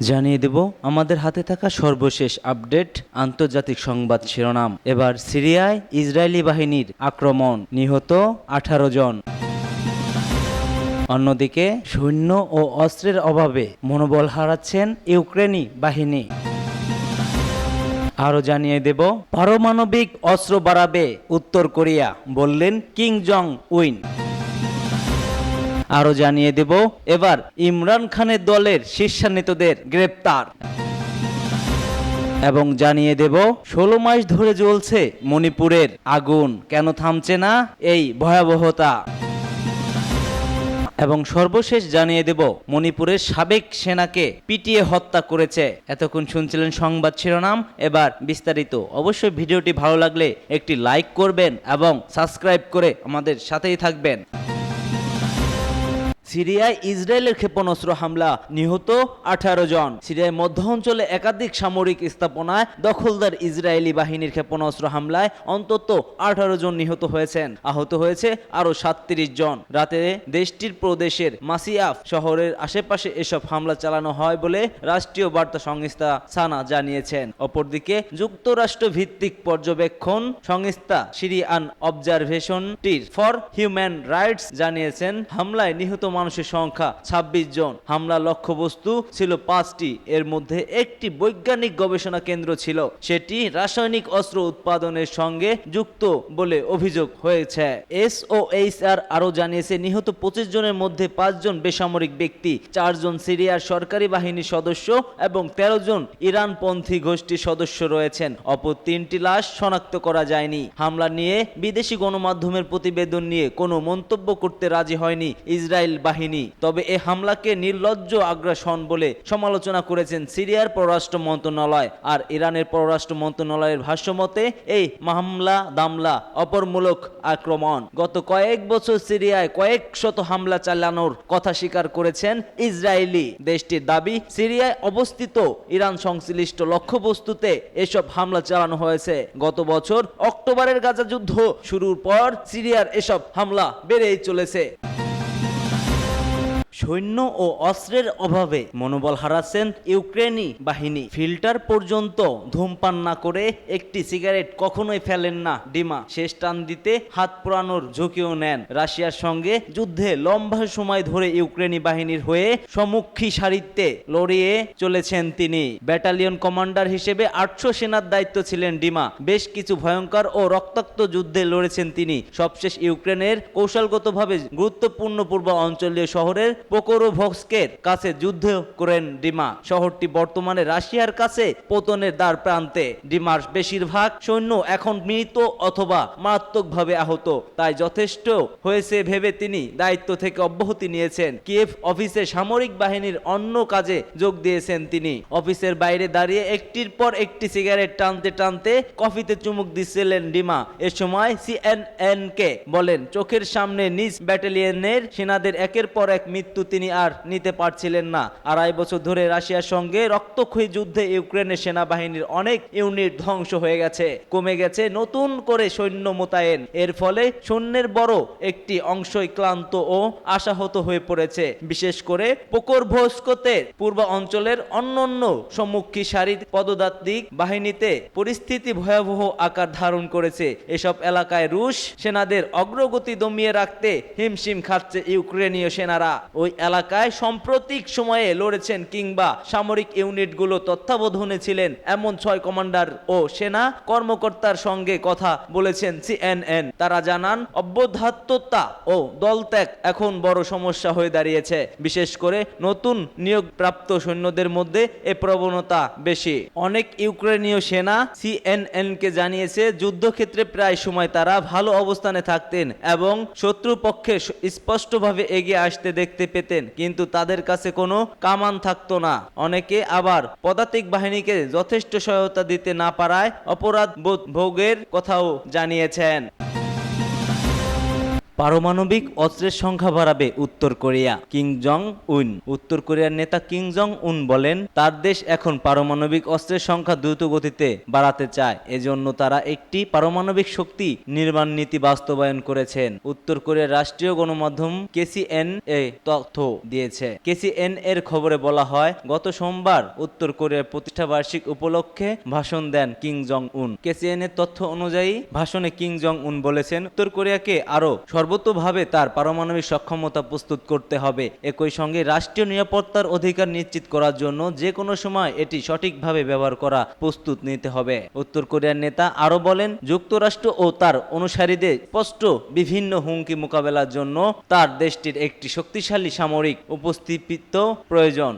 জানিয়ে দেব আমাদের হাতে থাকা সর্বশেষ আপডেট আন্তর্জাতিক সংবাদ শিরোনাম। এবার সিরিয়ায় ইসরায়েলি বাহিনীর আক্রমণ, নিহত 18 জন। অন্যদিকে সৈন্য ও অস্ত্রের অভাবে মনোবল হারাচ্ছেন ইউক্রেনি বাহিনী। আরও জানিয়ে দেব পারমাণবিক অস্ত্র বাড়াবে উত্তর কোরিয়া, বললেন কিম জং উন। আরও জানিয়ে দেব এবার ইমরান খানের দলের শীর্ষনেতাদের গ্রেপ্তার। এবং জানিয়ে দেব 16 মাস ধরে জ্বলছে মণিপুরের আগুন, কেন থামছে না এই ভয়াবহতা। এবং সর্বশেষ জানিয়ে দেব মণিপুরের সাবেক সেনাকে পিটিয়ে হত্যা করেছে। এতক্ষণ শুনছিলেন সংবাদ শিরোনাম, এবার বিস্তারিত। অবশ্যই ভিডিওটি ভালো লাগলে একটি লাইক করবেন এবং সাবস্ক্রাইব করে আমাদের সাথেই থাকবেন। সিরিয়ায় ইসরায়েলের ক্ষেপণাস্ত্র হামলা, নিহত 18 জন। সিরিয়ার মধ্য অঞ্চলে একাধিক সামরিক স্থাপনায় দখলদার ইসরায়েলি বাহিনীর ক্ষেপণাস্ত্র হামলায় অন্তত 18 জন নিহত হয়েছেন, আহত হয়েছে আরও 37 জন। রাতে দেশটির প্রদেশের মাসিয়াফ শহরের আশেপাশে এসব হামলা চালানো হয় বলে রাষ্ট্রীয় বার্তা সংস্থা সানা জানিয়েছেন। অপরদিকে যুক্তরাষ্ট্র ভিত্তিক পর্যবেক্ষণ সংস্থা সিরিয়ান অবজারভেশনটির ফর হিউম্যান রাইটস জানিয়েছেন হামলায় নিহত মানুষের সংখ্যা 26 জন। হামলা লক্ষ্যবস্তু ছিল 5টি, এর মধ্যে একটি বৈজ্ঞানিক গবেষণা কেন্দ্র ছিল, সেটি রাসায়নিক অস্ত্র উৎপাদনের সঙ্গে যুক্ত বলে অভিযোগ হয়েছে। এসওএইচআর আরও জানিয়েছে নিহত 25 জনের মধ্যে 5 জন বেসামরিক ব্যক্তি, 4 জন সিরিয়ার সরকারি বাহিনীর সদস্য এবং 13 জন ইরানপন্থী গোষ্ঠীর সদস্য রয়েছেন। অপর 3টি লাশ শনাক্ত করা যায়নি। হামলা নিয়ে বিদেশি গণমাধ্যমের প্রতিবেদন নিয়ে কোনো মন্তব্য করতে রাজি হয়নি ইসরায়েল বাহিনী। তবে এ হামলাকে নির্লজ্জ আগ্রাসন বলে সমালোচনা করেছেন সিরিয়ার পররাষ্ট্র মন্ত্রণালয়। আর ইরানের পররাষ্ট্র মন্ত্রণালয়ের ভাষ্যমতে এই মামলা দামলা অপরমূলক আক্রমণ। গত কয়েক বছর সিরিয়ায় কয়েক শত হামলা চালানোর কথা স্বীকার করেছেন ইসরায়েলি। দেশটির দাবি সিরিয়ায় অবস্থিত ইরান সংশ্লিষ্ট লক্ষ্যবস্তুতে এসব হামলা চালানো হয়েছে। গত বছর অক্টোবরের গাজা যুদ্ধ শুরুর পর সিরিয়ার এসব হামলা বেড়েই চলেছে। সৈন্য ও অস্ত্রের অভাবে মনোবল হারাচ্ছেন ইউক্রেনি বাহিনী। ফিল্টার পর্যন্ত ধূমপান না করে একটি সিগারেট কখনোই ফেলেন না ডিমা। শেষ টান দিতে হাত পোড়ানোর ঝুঁকিও নেন। রাশিয়ার সঙ্গে যুদ্ধে লম্বা সময় ধরে ইউক্রেনি বাহিনীর হয়ে সম্মুখী সারিতে লড়িয়ে চলেছেন তিনি। ব্যাটালিয়ন কমান্ডার হিসেবে 800 সেনার দায়িত্ব ছিলেন ডিমা। বেশ কিছু ভয়ঙ্কর ও রক্তাক্ত যুদ্ধে লড়েছেন তিনি। সবশেষ ইউক্রেনের কৌশলগতভাবে গুরুত্বপূর্ণ পূর্ব অঞ্চলীয় শহরের পোকরোভস্কের কাছে যুদ্ধ করেন ডিমা। শহরটি বর্তমানে রাশিয়ার কাছে পতনের দ্বার প্রান্তে। ডিমার বেশিরভাগ সৈন্য এখন মৃত অথবা মারাত্মকভাবে আহত, তাই যথেষ্ট হয়েছে ভেবে তিনি দায়িত্ব থেকে অব্যাহতি নিয়েছেন। কিয়েভ অফিসে সামরিক বাহিনীর অন্য কাজে যোগ দিয়েছেন তিনি। অফিসের বাইরে দাঁড়িয়ে একটির পর একটি সিগারেট টানতে টানতে কফিতে চুমুক দিচ্ছিলেন ডিমা। এ সময় সিএনএন কে বলেন চোখের সামনে নিজ ব্যাটালিয়নের সেনাদের একের পর এক মৃত্যু তিনি আর নিতে পারছিলেন না। 2.5 বছর ধরে রাশিয়ার সঙ্গে রক্তক্ষয়ী যুদ্ধে ইউক্রেনের সেনাবাহিনীর অনেক ইউনিট ধ্বংস হয়ে গেছে, কমে গেছে নতুন করে সৈন্য মোতায়েন। এর ফলে সৈন্যের বড় একটি অংশই ক্লান্ত ও আশাহত হয়ে পড়েছে। বিশেষ করে পোকরোভস্কতে পূর্ব অঞ্চলের অন্যান্য সম্মুখী সারির পদদাতিক বাহিনীতে পরিস্থিতি ভয়াবহ আকার ধারণ করেছে। এসব এলাকায় রুশ সেনাদের অগ্রগতি দমিয়ে রাখতে হিমশিম খাচ্ছে ইউক্রেনীয় সেনারা। ওই এলাকায় সাম্প্রতিক সময়ে লড়েছেন কিংবা সামরিক ইউনিটগুলো তত্ত্বাবধানে ছিলেন এমন 6 কমান্ডার ও সেনা কর্মকর্তার সঙ্গে কথা বলেছেন সিএনএন। তারা জানান অব্যাহততা ও দলত্যাগ এখন বড় সমস্যা হয়ে দাঁড়িয়েছে। বিশেষ করে নতুন নিয়োগপ্রাপ্ত সৈন্যদের মধ্যে এ প্রবণতা বেশি। অনেক ইউক্রেনীয় সেনা সিএনএনকে জানিয়েছে যুদ্ধক্ষেত্রে প্রায় সময় তারা ভালো অবস্থানে থাকতেন এবং শত্রুপক্ষে স্পষ্টভাবে এগিয়ে আসতে দেখতে পেতেন, কিন্তু তাদের কাছে কোনো কামান থাকতো না। অনেকে আবার পদাতিক বাহিনীকে যথেষ্ট সহায়তা দিতে না পারায় অপরাধ বোধ ভোগের কথাও জানিয়েছেন। পারমাণবিক অস্ত্রের সংখ্যা বাড়াবে উত্তর কোরিয়া। কিম জং উন। উত্তর কোরিয়ার নেতা কিম জং উন বলেন, তার দেশ এখন পারমাণবিক অস্ত্রের সংখ্যা দ্রুত গতিতে বাড়াতে চায়। এজন্য তারা একটি পারমাণবিক শক্তি নির্মাণ নীতি বাস্তবায়ন করেছেন। উত্তর কোরিয়ার রাষ্ট্রীয় গণমাধ্যম KCNA তথ্য দিয়েছে। KCN এর খবরে বলা হয়, গত সোমবার উত্তর কোরিয়ার প্রতিষ্ঠাবার্ষিক উপলক্ষে ভাষণ দেন কিম জং উন। KCN এর তথ্য অনুযায়ী ভাষণে কিম জং উন বলেছেন, উত্তর কোরিয়াকে আরও সর্বোচ্চভাবে তার পারমাণবিক সক্ষমতা প্রস্তুত করতে হবে। একই সঙ্গে রাষ্ট্রীয় নিরাপত্তার অধিকার নিশ্চিত করার জন্য যে কোনো সময় এটি সঠিকভাবে ব্যবহার করা প্রস্তুত নিতে হবে। উত্তর কোরিয়ার নেতা আরও বলেন, যুক্তরাষ্ট্র ও তার অনুসারীদের স্পষ্ট বিভিন্ন হুমকি মোকাবেলার জন্য তার দেশটির একটি শক্তিশালী সামরিক উপস্থিতি প্রয়োজন।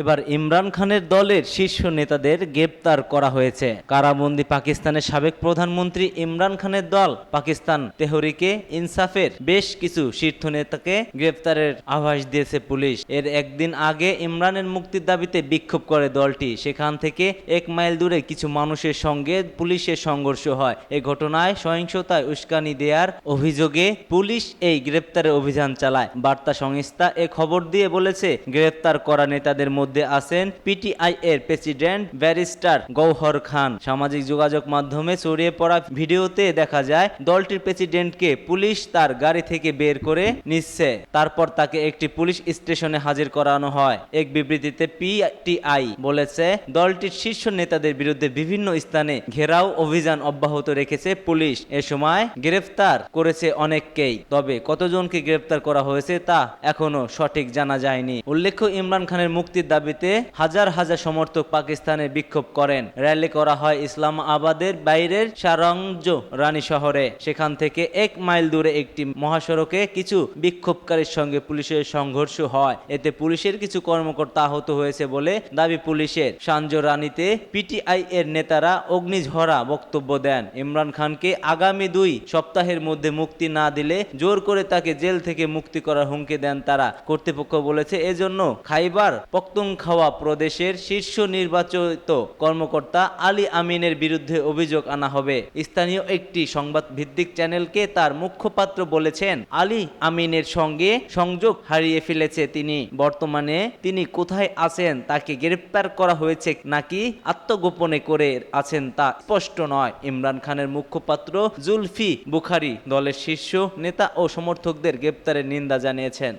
এবার ইমরান খানের দলের শীর্ষ নেতাদের গ্রেপ্তার করা হয়েছে। কারাবন্দী পাকিস্তানের সাবেক প্রধানমন্ত্রী ইমরান খানের দল পাকিস্তান তেহরিকে ইনসাফের বেশ কিছু শীর্ষ নেতাকে গ্রেপ্তারের আভাস দিয়েছে পুলিশ। এর একদিন আগে ইমরানের মুক্তির দাবিতে বিক্ষোভ করে দলটি। সেখান থেকে 1 মাইল দূরে কিছু মানুষের সঙ্গে পুলিশের সংঘর্ষ হয়। এই ঘটনায় সহিংসতায় উস্কানি দেওয়ার অভিযোগে পুলিশ এই গ্রেপ্তারের অভিযান চালায়। বার্তা সংস্থা এ খবর দিয়ে বলেছে, গ্রেপ্তার করা নেতাদের মধ্যে আছেন PTI এর প্রেসিডেন্ট ব্যারিস্টার গওহর খান। সামাজিক যোগাযোগ মাধ্যমে ছড়িয়ে পড়া ভিডিওতে দেখা যায় দলটির প্রেসিডেন্টকে পুলিশ তার গাড়ি থেকে বের করে নিচ্ছে। তারপর তাকে একটি পুলিশ স্টেশনে হাজির করানো হয়। এক বিবৃতিতে PTI বলেছে, দলটির শীর্ষ নেতাদের বিরুদ্ধে বিভিন্ন স্থানে ঘেরাও অভিযান অব্যাহত রেখেছে পুলিশ। এ সময় গ্রেফতার করেছে অনেককেই, তবে কতজনকে গ্রেফতার করা হয়েছে তা এখনো সঠিক জানা যায়নি। উল্লেখ্য, ইমরান খানের মুক্তির দাবিতে হাজার হাজার সমর্থক পাকিস্তানে বিক্ষোভ করেন। র্যালি করা হয় ইসলামাবাদের বাইরের সারঞ্জ রানী শহরে। সেখান থেকে 1 মাইল দূরে একটি মহাসড়কে কিছু বিক্ষোভকারীর সঙ্গে পুলিশের সংঘর্ষ হয়। এতে পুলিশের কিছু কর্মকর্তা আহত হয়েছে বলে দাবি পুলিশের। সারঞ্জ রানীতে PTI এর নেতারা অগ্নিঝরা বক্তব্য দেন। ইমরান খানকে আগামী 2 সপ্তাহের মধ্যে মুক্তি না দিলে জোর করে তাকে জেল থেকে মুক্তি করার হুমকি দেন তারা। কর্তৃপক্ষ বলেছে, এজন্য খাইবার পখতুনখাওয়া প্রদেশের শীর্ষ নির্বাচিত কর্মকর্তা আলী আমিনের বিরুদ্ধে অভিযোগ আনা হবে। স্থানীয় একটি সংবাদ ভিত্তিক চ্যানেলকে তার মুখপাত্র বলেছেন, আলী আমিনের সঙ্গে সংযোগ হারিয়ে ফেলেছে তিনি। বর্তমানে তিনি কোথায় আছেন, তাকে গ্রেপ্তার করা হয়েছে নাকি আত্মগোপনে করে আছেন তা স্পষ্ট নয়। ইমরান খানের মুখপাত্র জুলফি বুখারী দলের শীর্ষ নেতা ও সমর্থকদের গ্রেপ্তারের নিন্দা জানিয়েছেন।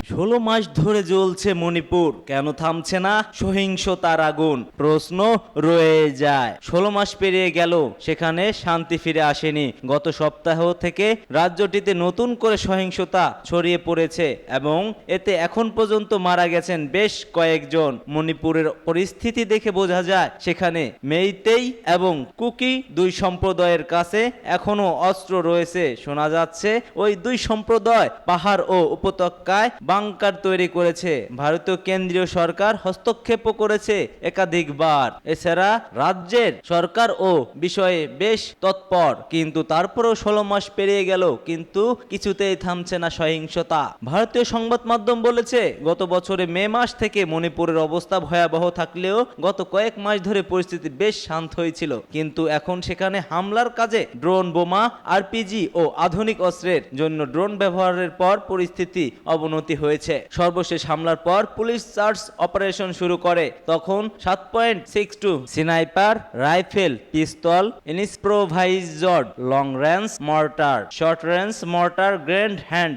16 মাস ধরে জ্বলছে মণিপুর, কেন থামছে না সহিংসতার আগুন? প্রশ্ন রয়ে যায়। 16 মাস পেরিয়ে গেল, সেখানে শান্তি ফিরে আসেনি। গত সপ্তাহ থেকে রাজ্যটিতে নতুন করে সহিংসতা ছড়িয়ে পড়েছে এবং এতে এখন পর্যন্ত মারা গেছেন বেশ কয়েকজন। মণিপুরের পরিস্থিতি দেখে বোঝা যায় সেখানে মেইতেই এবং কুকি 2 সম্প্রদায়ের কাছে এখনো অস্ত্র রয়েছে। শোনা যাচ্ছে ওই 2 সম্প্রদায় পাহাড় ও উপত্যকায় বাংকার তৈরি করেছে। ভারতীয় কেন্দ্রীয় সরকার হস্তক্ষেপও করেছে একাধিকবার। এছাড়া রাজ্যের সরকার ও বিষয়ে বেশ তৎপর, কিন্তু তারপরেও 16 মাস পেরিয়ে গেল, কিন্তু কিছুতেই থামছে না সহিংসতা। ভারতীয় সংবাদ মাধ্যম বলেছে, গত বছরে মে মাস থেকে মণিপুরের অবস্থা ভয়াবহ থাকলেও গত কয়েক মাস ধরে পরিস্থিতি বেশ শান্ত হয়েছিল, কিন্তু এখন সেখানে হামলার কাজে ড্রোন, বোমা, RPG ও আধুনিক অস্ত্রের জন্য ড্রোন ব্যবহারের পর পরিস্থিতি অবনতি হয়েছে। সর্বশেষ হামলার পর পুলিশ সার্চ অপারেশন শুরু করে। তখন 7.62 sniper rifle, pistol, improvised long range mortar, short range mortar, grand hand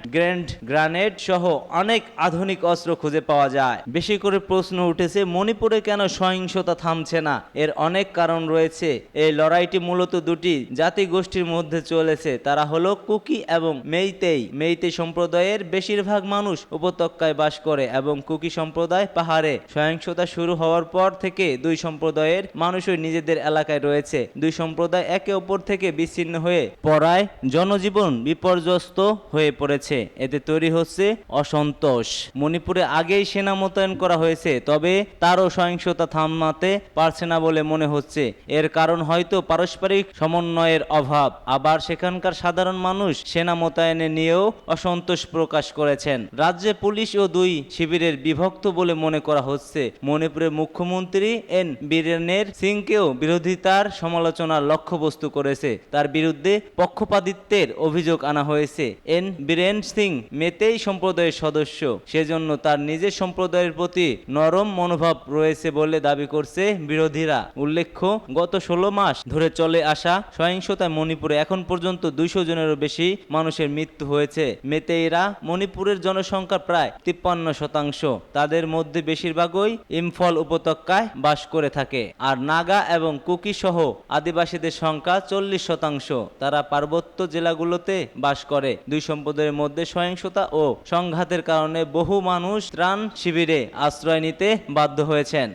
grenade সহ অনেক আধুনিক অস্ত্র খুঁজে পাওয়া যায়। বেশি করে প্রশ্ন উঠেছে, মণিপুরে কেন সহিংসতা থামছে না? এর অনেক কারণ রয়েছে। এই লড়াইটি মূলত 2টি জাতিগোষ্ঠীর মধ্যে চলেছে, তারা হলো কুকি এবং মেইতেই। মেইতেই সম্প্রদায়ের বেশিরভাগ মানুষ উপত্যকায় বাস করে এবং কুকি সম্প্রদায় পাহাড়ে। সহিংসতা শুরু হওয়ার পর থেকে 2 সম্প্রদায়ের মানুষই নিজেদের এলাকায় রয়েছে। 2 সম্প্রদায় একে অপর থেকে বিচ্ছিন্ন হয়ে পড়ায় জনজীবন বিপর্যস্ত হয়ে পড়েছে। এতে তৈরি হচ্ছে অসন্তোষ। মণিপুরে আগেই সেনা মোতায়েন করা হয়েছে, তবে তারও সহিংসতা থামাতে পারছে না বলে মনে হচ্ছে। এর কারণ হয়তো পারস্পরিক সমন্বয়ের অভাব। আবার সেখানকার সাধারণ মানুষ সেনা মোতায়েনে নিয়েও অসন্তোষ প্রকাশ করেছেন। রাজ্যে যে পুলিশ ও দুই শিবিরের বিভক্ত বলে মনে করা হচ্ছে। মণিপুরের মুখ্যমন্ত্রী এন বীরেনের সিংকেও বিরোধিতার সমালোচনার লক্ষ্যবস্তু করেছে। তার বিরুদ্ধে পক্ষপাতিত্বের অভিযোগ আনা হয়েছে। এন বীরেন সিং মেতেই সম্প্রদায়ের সদস্য, সেজন্য তার নিজের সম্প্রদায়ের প্রতি নরম মনোভাব রয়েছে বলে দাবি করছে বিরোধীরা। উল্লেখ্য, গত 16 মাস ধরে চলে আসা সহিংসতায় মণিপুরে এখন পর্যন্ত 200 জনেরও বেশি মানুষের মৃত্যু হয়েছে। মেতেইরা মণিপুরের জনসংখ্যা প্রায় 53%। তাদের মধ্যে বেশিরভাগই ইম্ফল উপত্যকায় বাস করে থাকে। আর নাগা এবং কুকি সহ আদিবাসীদের সংখ্যা 40%। তারা পার্বত্য জেলাগুলোতে বাস করে। দুই সম্প্রদায়ের মধ্যে সহিংসতা ও সংঘাতের কারণে বহু মানুষ ত্রাণ শিবিরে আশ্রয় নিতে বাধ্য হয়েছেন।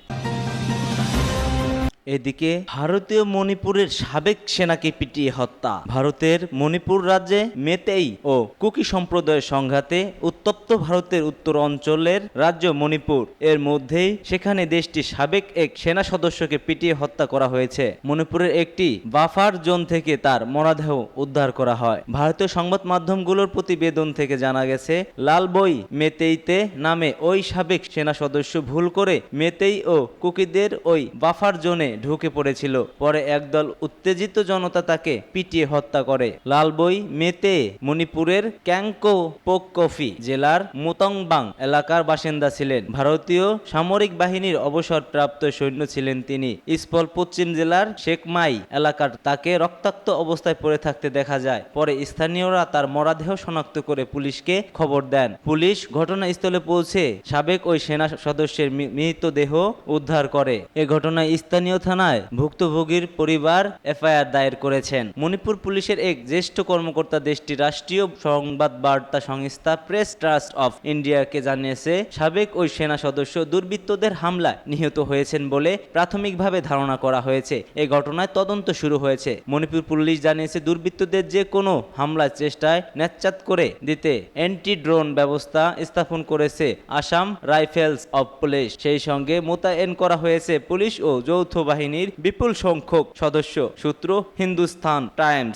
এদিকে ভারতীয় মণিপুরের সাবেক সেনাকে পিটিয়ে হত্যা। ভারতের মণিপুর রাজ্যে মেতেই ও কুকি সম্প্রদায়ের সংঘাতে উত্তপ্ত ভারতের উত্তর অঞ্চলের রাজ্য মণিপুর। এর মধ্যেই সেখানে দেশটির সাবেক এক সেনা সদস্যকে পিটিয়ে হত্যা করা হয়েছে। মণিপুরের একটি বাফার জোন থেকে তার মরদেহ উদ্ধার করা হয়। ভারতীয় সংবাদ মাধ্যমগুলোর প্রতিবেদন থেকে জানা গেছে, লালবই মেতেইতে নামে ওই সাবেক সেনা সদস্য ভুল করে মেতেই ও কুকিদের ওই বাফার জোনে ঢুকে পড়েছিল। পরে একদল উত্তেজিত জনতা তাকে পিটিয়ে হত্যা করে। লালবই মেতে মণিপুরের ক্যাংকো পোককফি জেলার মোতংবাং এলাকার বাসিন্দা ছিলেন। ভারতীয় সামরিক বাহিনীর অবসরপ্রাপ্ত সৈন্য ছিলেন তিনি। ইস্পল পশ্চিম জেলার শেকমাই এলাকার তাকে রক্তাক্ত অবস্থায় পড়ে থাকতে দেখা যায়। পরে স্থানীয়রা তার মরদেহ শনাক্ত করে পুলিশকে খবর দেন। পুলিশ ঘটনাস্থলে পৌঁছে সাবেক ওই সেনা সদস্যের মৃতদেহ উদ্ধার করে। এ ঘটনায় স্থানীয় থানায় ভুক্তভোগীর পরিবার এফআইআর দায়ের করেছেন। মণিপুর পুলিশের এক জ্যেষ্ঠ কর্মকর্তা দেশটির রাষ্ট্রীয় সংবাদ বার্তা সংস্থা প্রেস ট্রাস্ট অফ ইন্ডিয়াকে জানিয়েছে, সাবেক ওই সেনা সদস্য দুর্বৃত্তদের হামলায় নিহত হয়েছেন বলে প্রাথমিকভাবে ধারণা করা হয়েছে। এই ঘটনায় তদন্ত শুরু হয়েছে। মণিপুর পুলিশ জানিয়েছে, দুর্বৃত্তদের যে কোনো হামলার চেষ্টায় ন্যাচ্চাত করে দিতে অ্যান্টি ড্রোন ব্যবস্থা স্থাপন করেছে আসাম রাইফেলস অফ পুলিশ। সেই সঙ্গে মোতায়েন করা হয়েছে পুলিশ ও যৌথ বাহিনীর বিপুল সংখ্যক সদস্য। সূত্র হিন্দুস্তান টাইমস।